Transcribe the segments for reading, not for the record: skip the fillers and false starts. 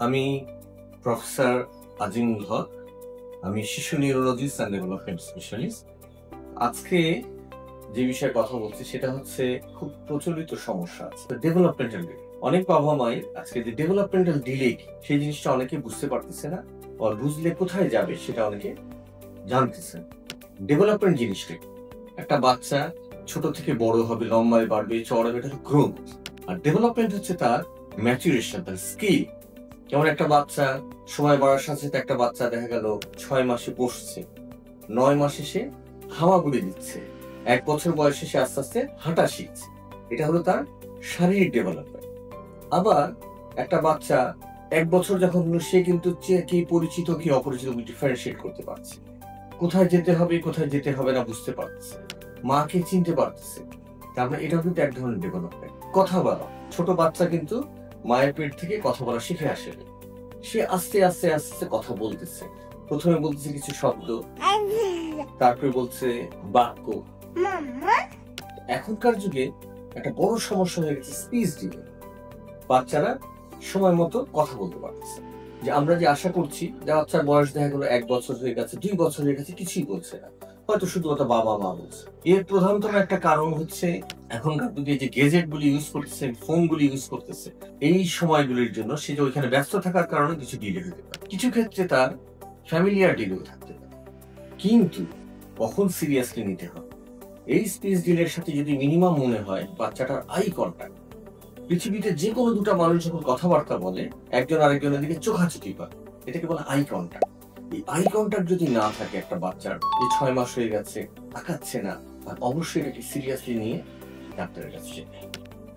আমি প্রফেসর আজিমুল হক। আমি শিশু নিউরোলজিস্ট অ্যান্ড ডেভেলপমেন্ট স্পেশালিস্ট। আজকে যে বিষয়ে কথা বলছি সেটা হচ্ছে খুব প্রচলিত সমস্যা আছে ডেভেলপমেন্টাল ডিলে। অনেক বাবা মায়ের আজকে যে ডেভেলপমেন্টাল ডিলে সেই জিনিসটা অনেকে বুঝতে পারতেছে না, আর বুঝলে কোথায় যাবে সেটা অনেকে জানতেছে। ডেভেলপমেন্ট জিনিসটা একটা বাচ্চা ছোট থেকে বড় হবে, লম্বায় বাড়বে, চড়াবে, এটা গ্রোথ। আর ডেভেলপমেন্ট হচ্ছে তার ম্যাচুরেশন, তার স্কিল। যেমন একটা বাচ্চা সময় বাড়ার সাথে সাথে একটা বাচ্চা দেখা গেল 6 মাসে বসছে, 9 মাসে সে হামাগুড়ি দিচ্ছে, 1 বছর বয়সে সে আস্তে আস্তে হাঁটা শিখছে। এটা হলো তার শারীরিক ডেভেলপমেন্ট। আবার একটা বাচ্চা 1 বছর যখন হলো, সে কিন্তু কি পরিচিত কি অপরিচিত ডিফারেন্সিয়েট করতে পারছে, কোথায় যেতে হবে কোথায় যেতে হবে না বুঝতে পারছে, মাকে চিনতে পারতেছে। তারপরে এটাও কিন্তু এক ধরনের ডেভেলপমেন্ট। কথা বলা, ছোট বাচ্চা কিন্তু মায়ের পেট থেকে কথা বলা শিখে আসে, সে আস্তে আস্তে আস্তে কথা বলতেছে। প্রথমে বলতেছে কিছু শব্দ, তারপরে বলছে বাক্য। এখনকার যুগে একটা বড় সমস্যা হয়ে গেছে স্পিচ ডিলে। বাচ্চারা সময় মতো কথা বলতে পারতেছে। যে আমরা যে আশা করছি যে বাচ্চার বয়স দেখা গেলো 1 বছর হয়ে গেছে, 2 বছর হয়ে গেছে, কিছুই বলছে না, হয়তো শুধুমাত্র বাবা মা বলছে। এর প্রধানতম একটা কারণ হচ্ছে এখনকার যুগে যে গেজেট গুলি ইউজ করতেছে, ফোন গুলি ইউজ করতেছে, এই সময়গুলির জন্য সে যে ওইখানে ব্যস্ত থাকার কারণে কিছু ডিলে হতে পারে। কিছু ক্ষেত্রে তার ফ্যামিলিয়ার ডিলেও থাকতে পারে, কিন্তু কখন সিরিয়াসলি নিতে হবে। এই স্পিচ ডিলের সাথে যদি মিনিমাম মনে হয় বাচ্চাটার আই কন্ট্যাক্ট। পৃথিবীতে যে কোনো দুটো মানুষ যখন কথাবার্তা বলে, একজন আরেকজনের দিকে চোখাচোখি করে, এটাকে বলে আই কন্ট্যাক্ট। এই আই কন্ট্যাক্ট যদি না থাকে একটা বাচ্চার, যে 6 মাস হয়ে গেছে তাকাচ্ছে না, আর অবশ্যই এটাকে সিরিয়াসলি নিয়ে ডাক্তারের কাছে যেতে।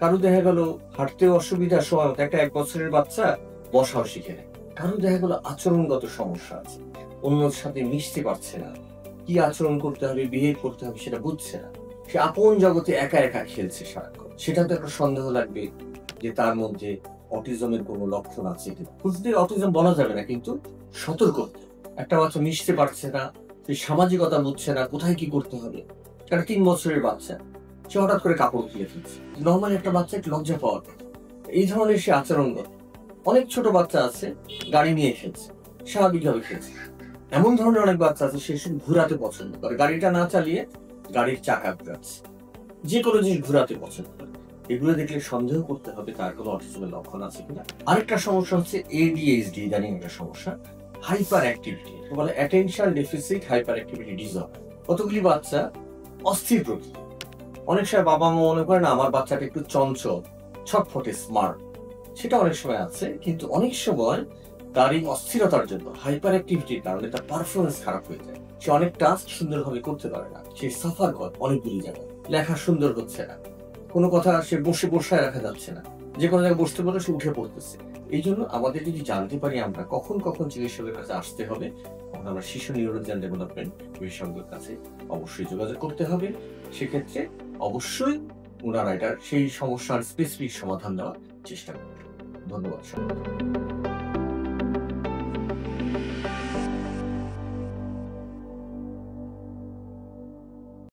কারো দেখা গেল হাঁটতেও অসুবিধার সময় একটা 1 বছরের বাচ্চা বসাও শিখে নেয়। কারো দেখা গেল আচরণগত সমস্যা আছে, অন্যর সাথে মিশতে পারছে না, কি আচরণ করতে হবে, বিহেভ করতে হবে সেটা বুঝছে না, সে আপন জগতে একা একা খেলছে সারাক্ষণ। সেটা তো একটা সন্দেহ লাগবে যে তার মধ্যে অটিজমের কোনো লক্ষণ আছে কিনা। বুঝতে অটিজম বলা যাবে না, কিন্তু সতর্ক। একটা বাচ্চা মিশতে পারছে না, সে সামাজিকতা বুঝছে না, কোথায় কি করতে হবে। একটা 3 বছরের বাচ্চা, সে হঠাৎ করে কাপড় খুলে ফেলছে। নর্মালি একটা বাচ্চা একটু লজ্জা পাওয়ার কথা, এই ধরনের সে আচরণগত। অনেক ছোট বাচ্চা আছে গাড়ি নিয়ে খেলছে, স্বাভাবিকভাবে খেলছে। এমন ধরনের অনেক বাচ্চা আছে সে শুধু ঘুরাতে পছন্দ করে, গাড়িটা না চালিয়ে গাড়ির চাকা ঘুরাচ্ছে, যে কোনো জিনিস ঘুরাতে পছন্দ করে। এগুলো দেখলে সন্দেহ করতে হবে তার কোনো অটিজমের লক্ষণ আছে কিনা। আরেকটা সমস্যা হচ্ছে ADHD, ইদানিং একটা সমস্যা, হাইপার অ্যাক্টিভিটি, বলে attention deficit hyper activity disorder. কতগুলি বাচ্চা অস্থির প্রকৃতি। অনেক সময় বাবা মা মনে করে না আমার বাচ্চাটা একটু চঞ্চল, ছটফটে, স্মার্ট, সেটা অনেক সময় আছে, কিন্তু অনেক সময় তার এই অস্থিরতার জন্য, হাইপার অ্যাক্টিভিটির কারণে তার পারফরমেন্স খারাপ হয়ে যায়। সে অনেক টাস্ক সুন্দরভাবে করতে পারে না, সে সাফার করে অনেকগুলি জায়গায়, লেখা সুন্দর হচ্ছে না, কোনো কথা সে বসায় রাখা যাচ্ছে না, যে কোনো জায়গায় বসতে বলে সে উঠে পড়তেছে। এই জন্য আমাদের যদি জানতে পারি আমরা কখন কখন চিকিৎসকের কাছে আসতে হবে, তখন আমরা শিশু নিউরোলজি অ্যান্ড ডেভেলপমেন্ট বিশেষজ্ঞের কাছে অবশ্যই যোগাযোগ করতে হবে। সেক্ষেত্রে অবশ্যই ওনারা এটার সেই সমস্যার স্পেসিফিক সমাধান দেওয়ার চেষ্টা করবেন। ধন্যবাদ সবাইকে।